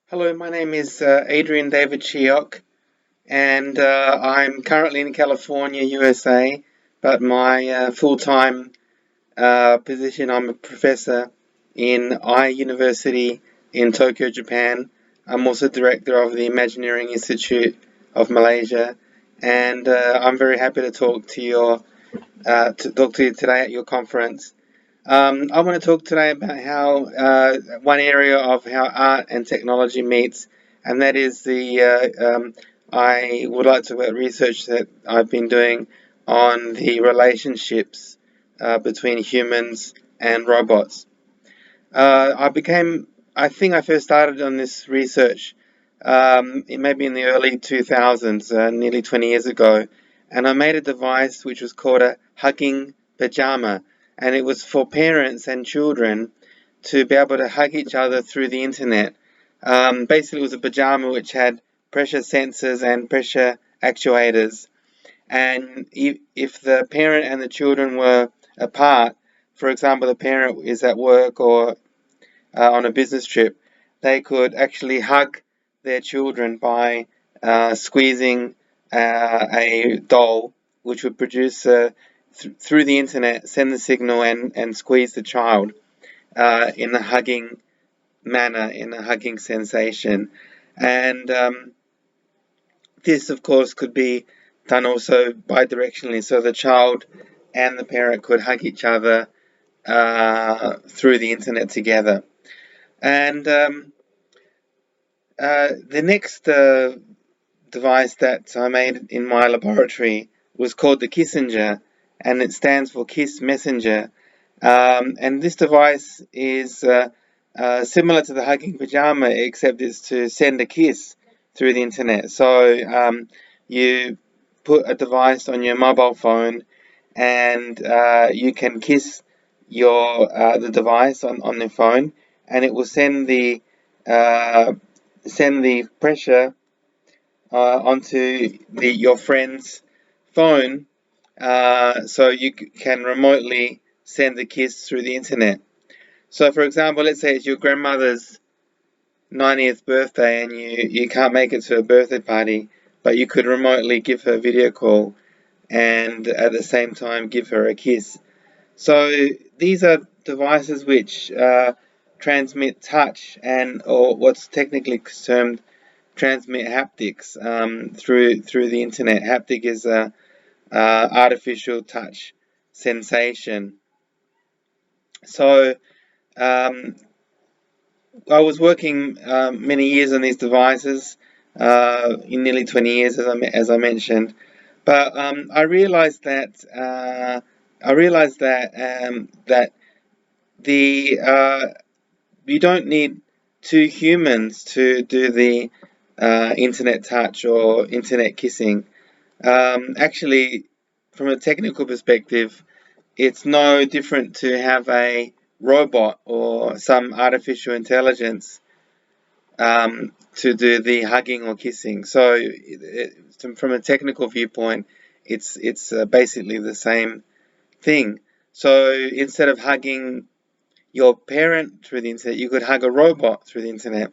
Hello, my name is Adrian David Cheok, and I'm currently in California, USA, but my full-time position, I'm a professor in University in Tokyo, Japan. I'm also director of the Imagineering Institute of Malaysia, and I'm very happy to talk to you today at your conference. I want to talk today about how one area of how art and technology meets, and that is I would like to talk about research that I've been doing on the relationships between humans and robots. I think I first started on this research maybe in the early 2000s, nearly 20 years ago, and I made a device which was called a hugging pajama, and it was for parents and children to be able to hug each other through the internet. Basically, it was a pajama which had pressure sensors and pressure actuators, and if the parent and the children were apart, for example, the parent is at work or on a business trip, they could actually hug their children by squeezing a doll, which would produce through the internet, send the signal and squeeze the child in a hugging manner, in a hugging sensation. And this, of course, could be done also bidirectionally, so the child and the parent could hug each other through the internet together. And the next device that I made in my laboratory was called the Kissinger, and it stands for Kiss Messenger. And this device is similar to the hugging pajama, except it's to send a kiss through the internet. So you put a device on your mobile phone, and you can kiss the device on the phone, and it will uh, send the pressure onto your friend's phone, so you can remotely send the kiss through the internet. So, for example, let's say it's your grandmother's 90th birthday and you can't make it to a birthday party, but you could remotely give her a video call and at the same time give her a kiss. So these are devices which transmit touch or what's technically termed transmit haptics through the internet. Haptic is a artificial touch sensation. So um, I was working many years on these devices, in nearly 20 years, as I mentioned. But I realized that the you don't need two humans to do the internet touch or internet kissing. Actually, from a technical perspective, it's no different to have a robot or some artificial intelligence to do the hugging or kissing. So, from a technical viewpoint, it's basically the same thing. So, instead of hugging your parent through the internet, you could hug a robot through the internet.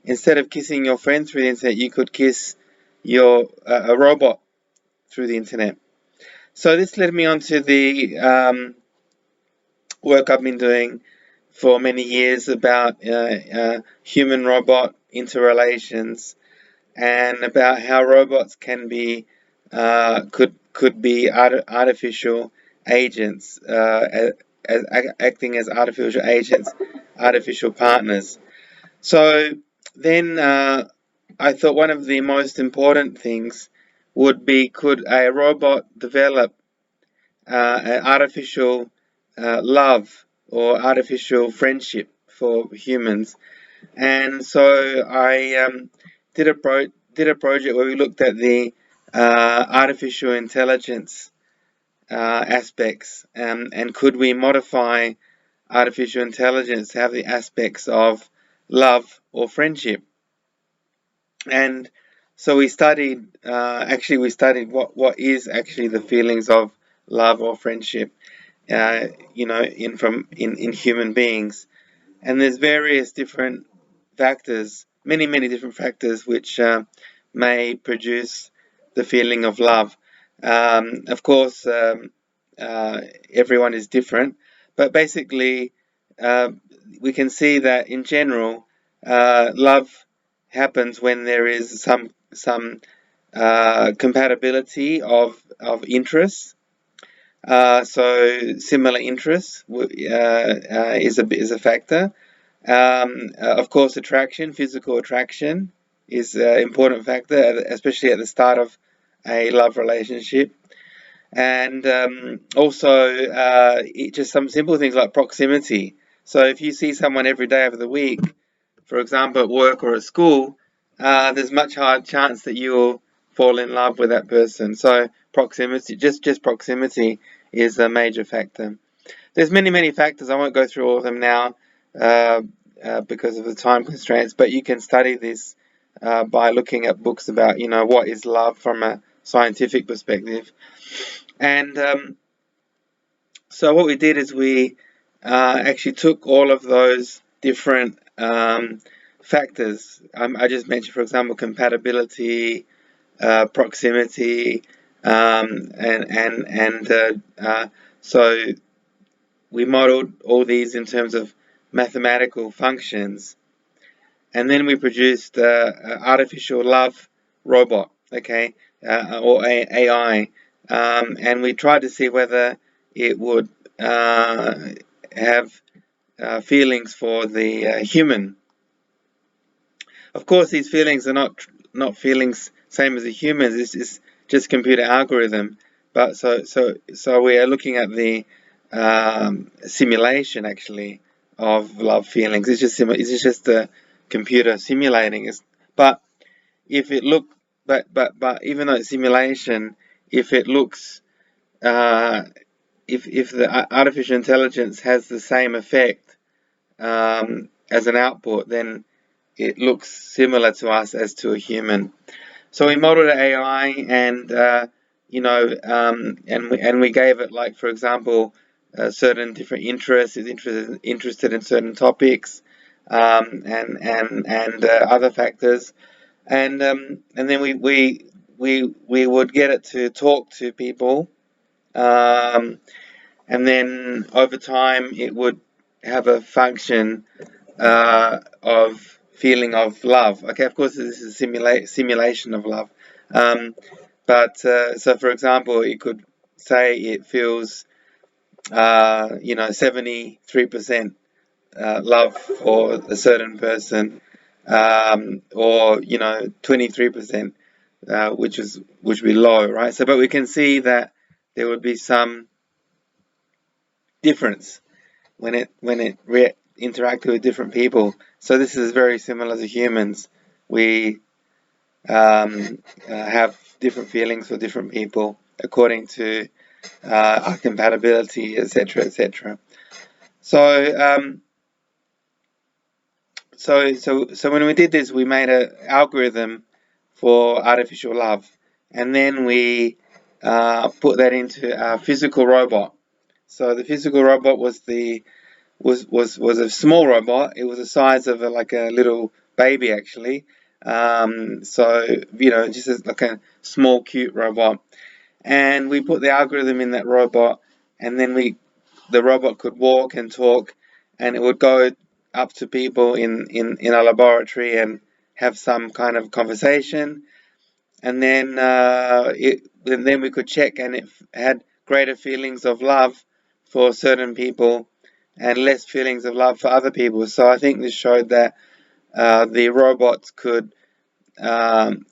Instead of kissing your friend through the internet, you could kiss a robot through the internet. So this led me on to the work I've been doing for many years about human-robot interrelations and about how robots can be could be artificial agents, acting as artificial agents, artificial partners. So then I thought one of the most important things would be, could a robot develop an artificial love or artificial friendship for humans? And so I did a project where we looked at the artificial intelligence aspects, and could we modify artificial intelligence to have the aspects of love or friendship. And so we studied what is actually the feelings of love or friendship, in human beings. And there's various different factors many different factors which may produce the feeling of love. Of course, everyone is different, but basically, uh, we can see that in general, love happens when there is some compatibility of interests. So similar interests is a factor. Of course, attraction, physical attraction, is an important factor, especially at the start of a love relationship. And also, just some simple things like proximity. So if you see someone every day of the week, for example, at work or at school, there's much higher chance that you'll fall in love with that person. So proximity, just proximity, is a major factor. There's many factors. I won't go through all of them now because of the time constraints, but you can study this by looking at books about, what is love from a scientific perspective. And so what we did is we actually took all of those different factors. I just mentioned, for example, compatibility, proximity, so we modeled all these in terms of mathematical functions, and then we produced an artificial love robot, okay, or AI, and we tried to see whether it would have feelings for the human. Of course, these feelings are not feelings same as a human. This is just computer algorithm. But so we are looking at the simulation actually of love feelings. It's just a computer simulating it. But if it look, but even though it's simulation, if it looks, if the artificial intelligence has the same effect as an output, then it looks similar to us as to a human. So we modeled an AI, and and we gave it, like, for example, certain different interests. Is interested in certain topics, and other factors, and then we would get it to talk to people, and then over time it would have a function of feeling of love. Okay, of course, this is a simulation of love. So, for example, it could say it feels, 73% love for a certain person, or 23%, which would be low, right? So, but we can see that there would be some difference when it interacted with different people. So this is very similar to humans. We have different feelings for different people according to our compatibility, etc., etc. So so when we did this, we made an algorithm for artificial love, and then we put that into our physical robot. So the physical robot was a small robot. It was the size of like a little baby, actually. So just like a small, cute robot. And we put the algorithm in that robot, and then the robot could walk and talk, and it would go up to people in a laboratory and have some kind of conversation, and then we could check, and it had greater feelings of love for certain people and less feelings of love for other people. So I think this showed that the robots could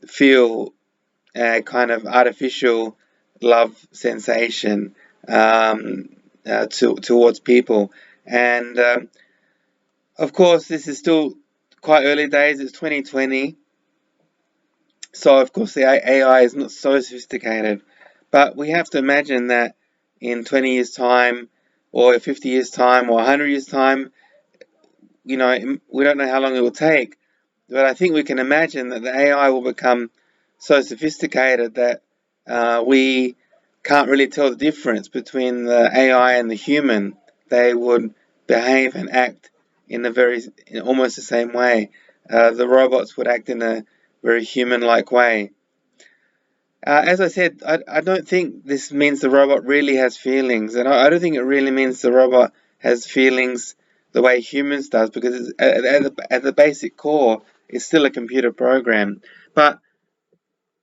feel a kind of artificial love sensation towards people. And of course, this is still quite early days. It's 2020. So, of course, the AI is not so sophisticated. But we have to imagine that in 20 years' time, or 50 years' time, or 100 years' time, we don't know how long it will take. But I think we can imagine that the AI will become so sophisticated that we can't really tell the difference between the AI and the human. They would behave and act in almost the same way. the robots would act in a very human-like way. As I said, I don't think this means the robot really has feelings, and I don't think it really means the robot has feelings the way humans does, because at the basic core, it's still a computer program, but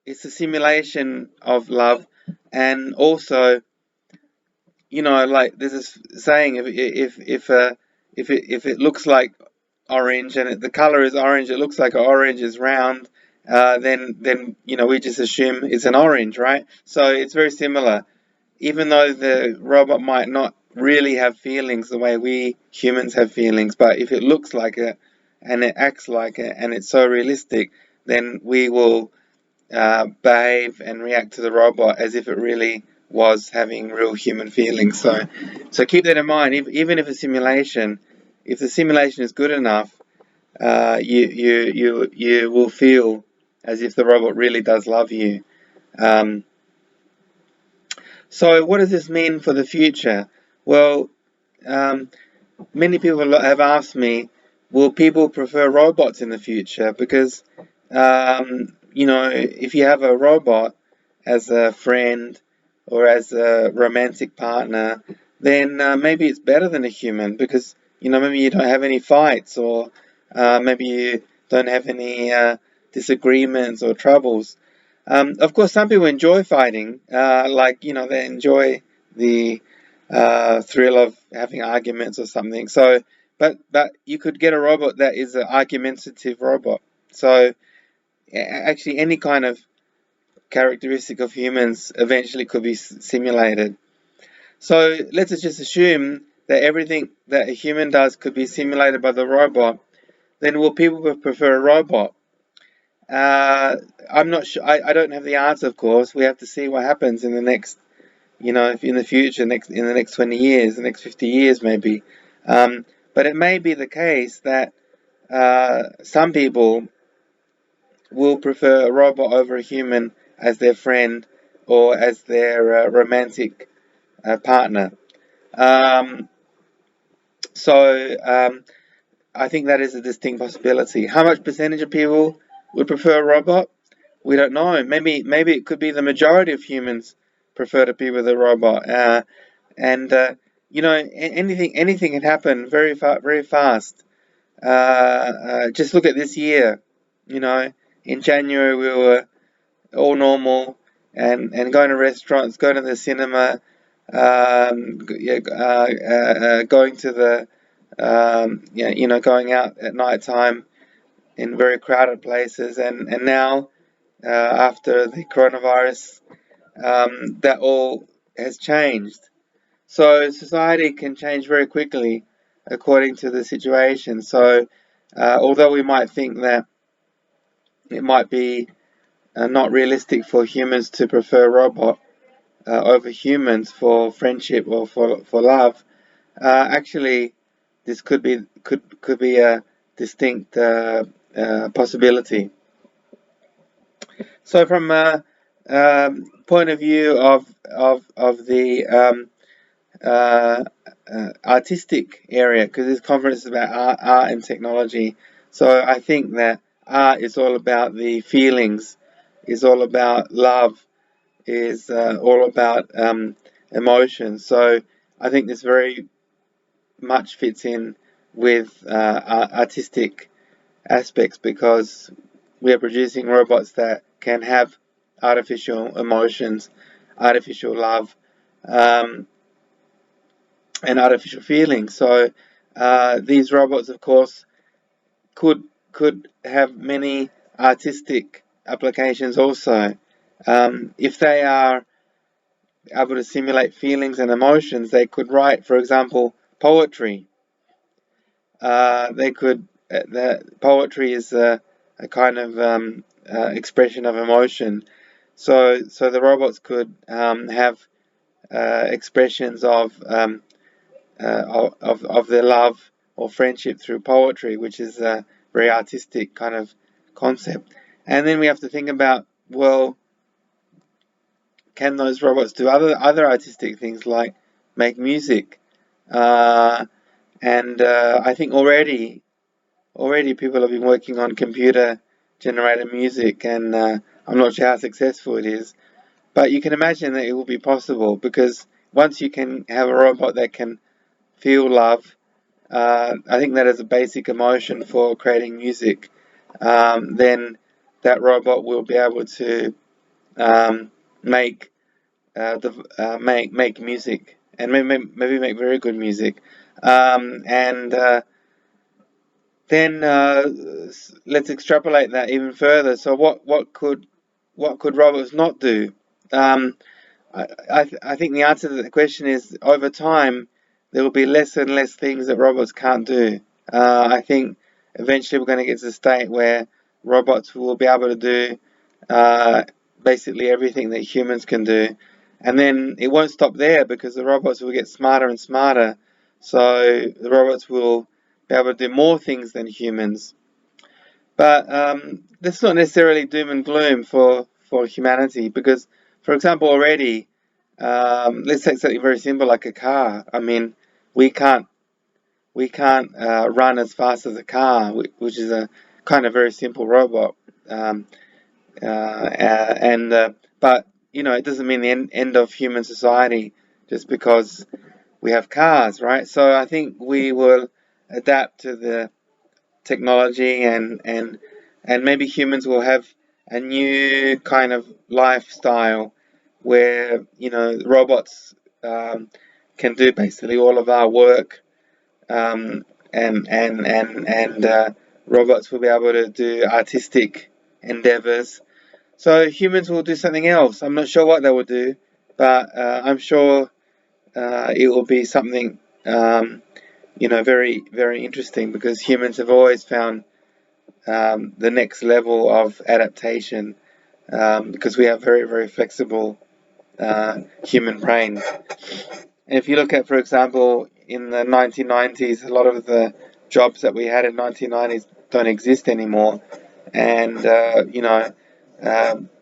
it's a simulation of love, and also, like there's this saying, if it looks like orange and the color is orange, it looks like an orange is round, then we just assume it's an orange, right? So it's very similar. Even though the robot might not really have feelings the way we humans have feelings, but if it looks like it and it acts like it and it's so realistic, then we will behave and react to the robot as if it really was having real human feelings. So keep that in mind. Even if if the simulation is good enough, you will feel as if the robot really does love you. Um, so what does this mean for the future? Well, um, many people have asked me, will people prefer robots in the future? Because, if you have a robot as a friend or as a romantic partner, then maybe it's better than a human, because, maybe you don't have any fights, or maybe you don't have any disagreements or troubles. Of course, some people enjoy fighting, they enjoy the thrill of having arguments or something. So, but you could get a robot that is an argumentative robot. So, actually, any kind of characteristic of humans eventually could be simulated. So, let's just assume that everything that a human does could be simulated by the robot. Then, will people prefer a robot? I'm not sure. I don't have the answer, of course. We have to see what happens in the next, in the future, in the next 20 years, the next 50 years, maybe. But it may be the case that some people will prefer a robot over a human as their friend or as their romantic partner. Um, so I think that is a distinct possibility. How much percentage of people would prefer a robot? We don't know. Maybe it could be the majority of humans prefer to be with a robot. And anything can happen very fast. Just look at this year. In January we were all normal and going to restaurants, going to the cinema, going to the going out at night time in very crowded places, and now after the coronavirus, that all has changed. So society can change very quickly according to the situation. So although we might think that it might be not realistic for humans to prefer robot over humans for friendship or for love, actually this could be a distinct possibility. So from a point of view of the uh, artistic area, because this conference is about art and technology. So I think that art is all about the feelings, is all about love, is all about emotions. So I think this very much fits in with artistic aspects, because we are producing robots that can have artificial emotions, artificial love, um, and artificial feelings. So these robots, of course, could have many artistic applications also. If they are able to simulate feelings and emotions, they could write, for example, poetry. They could. The poetry is a kind of expression of emotion. So the robots could have expressions of their love or friendship through poetry, which is a very artistic kind of concept. And then we have to think about, well, can those robots do other artistic things like make music? And I think already already people have been working on computer-generated music, and I'm not sure how successful it is. But you can imagine that it will be possible, because once you can have a robot that can feel love, I think that is a basic emotion for creating music, then that robot will be able to um, make make music, and maybe make very good music. And then let's extrapolate that even further. So what could robots not do? Um, I think the answer to the question is, over time there will be less and less things that robots can't do. I think eventually we're going to get to the state where robots will be able to do uh, basically everything that humans can do. And then it won't stop there, because the robots will get smarter and smarter. So the robots will be able to do more things than humans. But that's not necessarily doom and gloom for humanity, because, for example, already, let's take something very simple like a car. I mean, we can't run as fast as a car, which is a kind of very simple robot. Um, and But it doesn't mean the end of human society just because we have cars, right? So I think we will adapt to the technology, and maybe humans will have a new kind of lifestyle where robots can do basically all of our work, um, and robots will be able to do artistic endeavors. So humans will do something else. I'm not sure what they will do, but I'm sure it will be something very, very interesting, because humans have always found the next level of adaptation, because we have very, very flexible human brains. And if you look at, for example, in the 1990s, a lot of the jobs that we had in 1990s don't exist anymore, and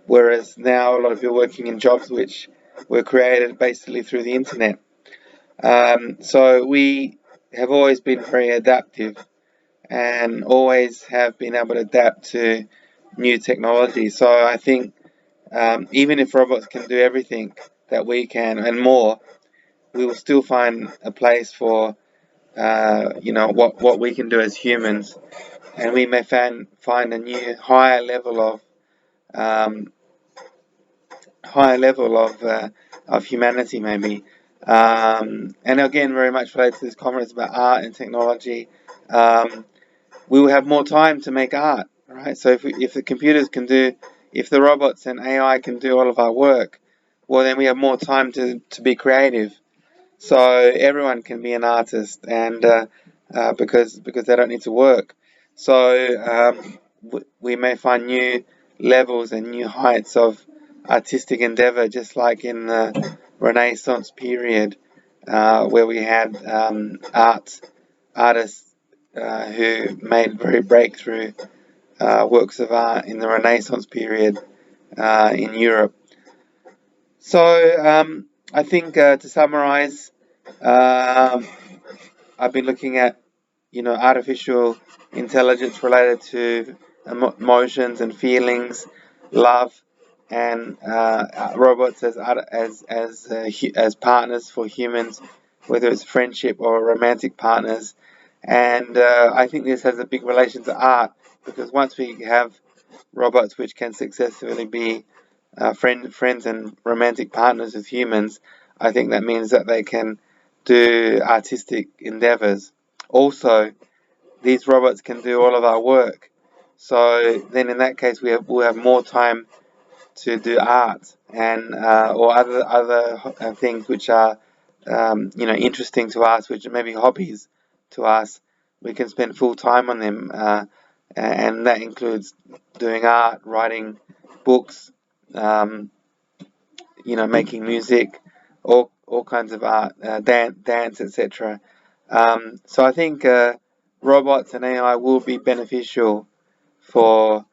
whereas now a lot of people are working in jobs which were created basically through the internet. So we have always been very adaptive, and always have been able to adapt to new technology. So I think even if robots can do everything that we can and more, we will still find a place for what we can do as humans, and we may find a new um, higher level of humanity maybe. And again, very much related to this conference about art and technology. We will have more time to make art, right? So if the computers can do, if the robots and AI can do all of our work, well, then we have more time to be creative. So everyone can be an artist, and because they don't need to work. So we may find new levels and new heights of artistic endeavor, just like in the Renaissance period, where we had artists who made very breakthrough works of art in the Renaissance period in Europe. So I think to summarize, um, I've been looking at artificial intelligence related to emotions and feelings, love, and robots as partners for humans, whether it's friendship or romantic partners. And I think this has a big relation to art, because once we have robots which can successfully be friends and romantic partners with humans, I think that means that they can do artistic endeavors. Also, these robots can do all of our work. So then, in that case, we'll have more time to do art and or other things which are interesting to us, which are maybe hobbies to us. We can spend full time on them, and that includes doing art, writing books, um, making music, all kinds of art, dance, etc. So I think robots and AI will be beneficial for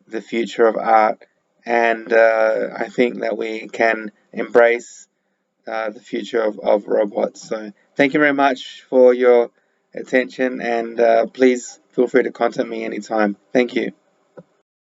the future of art, and I think that we can embrace the future of robots. So thank you very much for your attention, and please feel free to contact me anytime. Thank you.